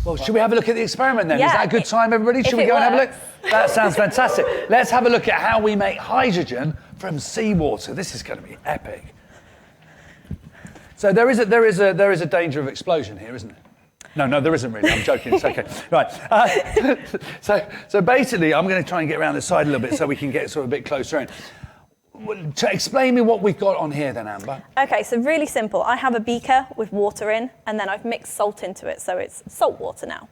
Well, should we have a look at the experiment then? Yeah, Is that a good time, everybody? Should we go and have a look? That sounds fantastic. Let's have a look at how we make hydrogen from seawater. This is going to be epic. So there is a danger of explosion here, isn't there? No, there isn't really. I'm joking. It's okay. Right. So basically, I'm going to try and get around the side a little bit so we can get sort of a bit closer in. To explain me what we've got on here then, Amber. Okay, so really simple. I have a beaker with water in, and then I've mixed salt into it, so it's salt water now.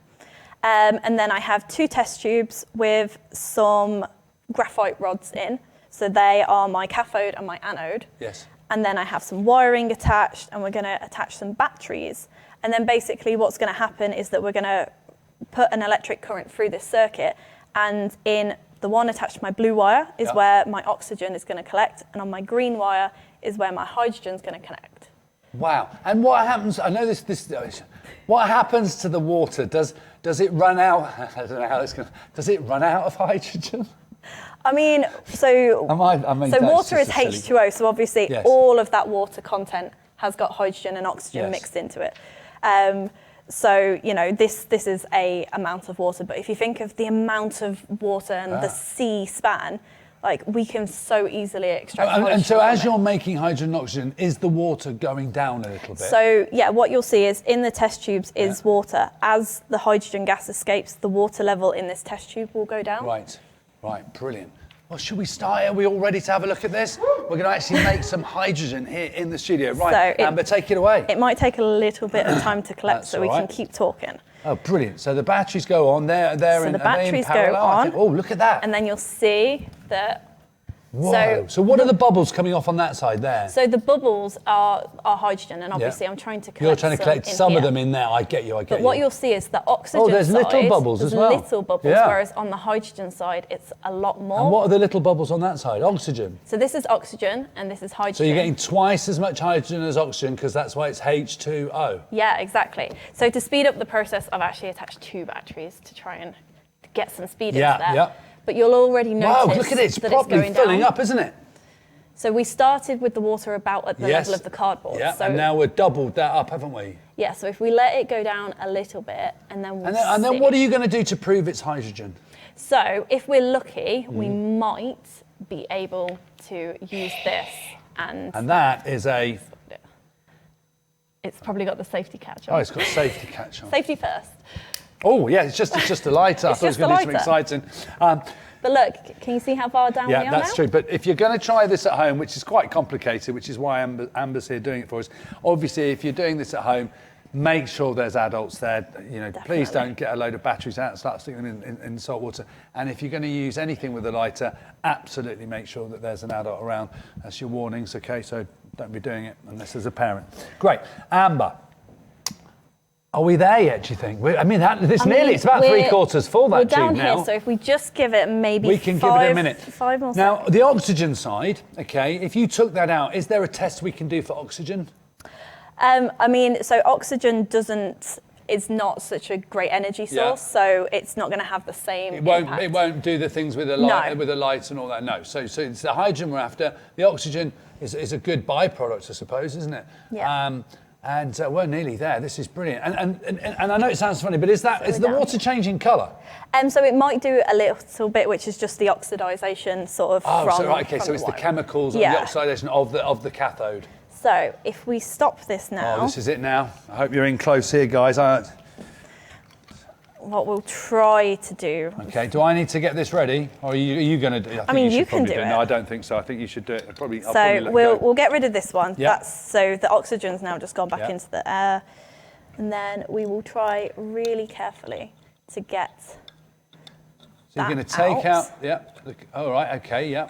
And then I have 2 test tubes with some graphite rods in. So they are my cathode and my anode. Yes. And then I have some wiring attached, and we're going to attach some batteries. And then basically what's going to happen is that we're going to put an electric current through this circuit, and in the one attached to my blue wire is where my oxygen is going to collect, and on my green wire is where my hydrogen is going to connect. Wow. And what happens, I know this what happens to the water? Does it run out, I don't know how this going, does it run out of hydrogen? I mean, so water is H2O, so obviously all of that water content has got hydrogen and oxygen mixed into it. So, you know, this is a amount of water, but if you think of the amount of water and the sea span, like we can so easily extract hydrogen. And so as you're making hydrogen and oxygen, is the water going down a little bit? So, yeah, what you'll see is in the test tubes is water. As the hydrogen gas escapes, the water level in this test tube will go down. Right, brilliant. Well, should we start? Are we all ready to have a look at this? We're going to actually make some hydrogen here in the studio. Right, so Amber, take it away. It might take a little bit of time to collect, so we can keep talking. Oh, brilliant. So the batteries go on. They're in the batteries parallel, go on. Oh, look at that. And then you'll see that... Whoa. So what are the bubbles coming off on that side there? So the bubbles are hydrogen, and obviously I'm trying to collect You're trying to collect some of them in there. I get you. But what you'll see is the oxygen there's side, little bubbles as well. little bubbles, whereas on the hydrogen side, it's a lot more. And what are the little bubbles on that side? Oxygen. So this is oxygen, and this is hydrogen. So you're getting twice as much hydrogen as oxygen, because that's why it's H2O. Yeah, exactly. So to speed up the process, I've actually attached 2 batteries to try and get some speed into there. Yeah. But you'll already notice look at it. It's that probably it's going filling down. up, isn't it? So we started with the water about at the level of the cardboard. Yeah, so, and now we've doubled that up, haven't we? Yeah, so if we let it go down a little bit, and then we'll And then what are you going to do to prove it's hydrogen? So if we're lucky, we might be able to use this and... And that is a... It's probably got the safety catch on. Oh, it's got safety catch on. Safety first. Oh, yeah, it's just a lighter. I thought it was going to be something exciting. But look, can you see how far down we are now? Yeah, that's true. But if you're going to try this at home, which is quite complicated, which is why Amber's here doing it for us, obviously, if you're doing this at home, make sure there's adults there. You know, please don't get a load of batteries out and start sticking them in salt water. And if you're going to use anything with a lighter, absolutely make sure that there's an adult around. That's your warnings, okay? So don't be doing it unless there's a parent. Great. Amber. Are we there yet, do you think? It's about 3/4 full, that we're tube down now. Here, so if we just give it maybe we can give it a minute. 5 more now, seconds. the oxygen side, okay, if you took that out, is there a test we can do for oxygen? So oxygen is not such a great energy source, so it's not going to have the same impact. It won't do the things with the lights and all that, no. So it's the hydrogen we're after. The oxygen is a good byproduct, I suppose, isn't it? Yeah. And we're nearly there. This is brilliant. And I know it sounds funny, but is the water changing colour? So it might do a little bit, which is just the oxidisation sort of so it's the chemicals and the oxidation of the cathode. So if we stop this now... Oh, this is it now. I hope you're in close here, guys. What we'll try to do... Okay, do I need to get this ready? Or are you going to do it? I mean, you can do it. No, I don't think so. I think you should do it. We'll get rid of this one. Yep. So the oxygen's now just gone back into the air. And then we will try really carefully to get So you're going to take out... All right, okay,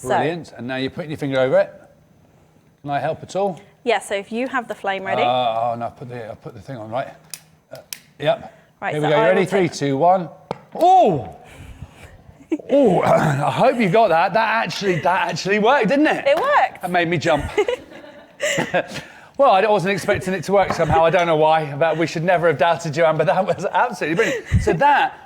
Brilliant. And now you're putting your finger over it. Can I help at all? Yeah, so if you have the flame ready. No, I'll put the thing on, right? Right, here we go. You ready? 3, 2, 1. Oh! Oh! I hope you got that. That actually worked, didn't it? It worked. That made me jump. Well, I wasn't expecting it to work somehow. I don't know why, but we should never have doubted you, Amber. That was absolutely brilliant. So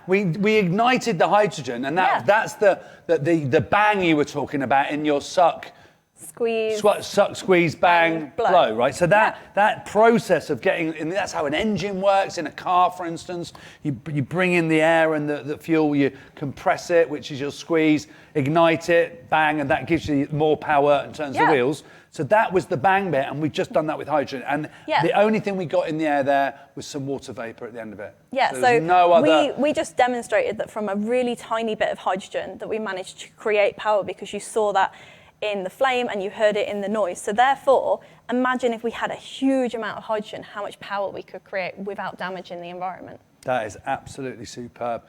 we ignited the hydrogen, and that's the bang you were talking about in your suck. squeeze, suck, squeeze, bang, blow, right? So that process of getting, and that's how an engine works in a car, for instance. You bring in the air and the fuel, you compress it, which is your squeeze, ignite it, bang, and that gives you more power and turns the wheels. So that was the bang bit, and we've just done that with hydrogen. And the only thing we got in the air there was some water vapor at the end of it. Yeah, so we just demonstrated that from a really tiny bit of hydrogen that we managed to create power, because you saw that in the flame and you heard it in the noise. So therefore, imagine if we had a huge amount of hydrogen, how much power we could create without damaging the environment. That is absolutely superb.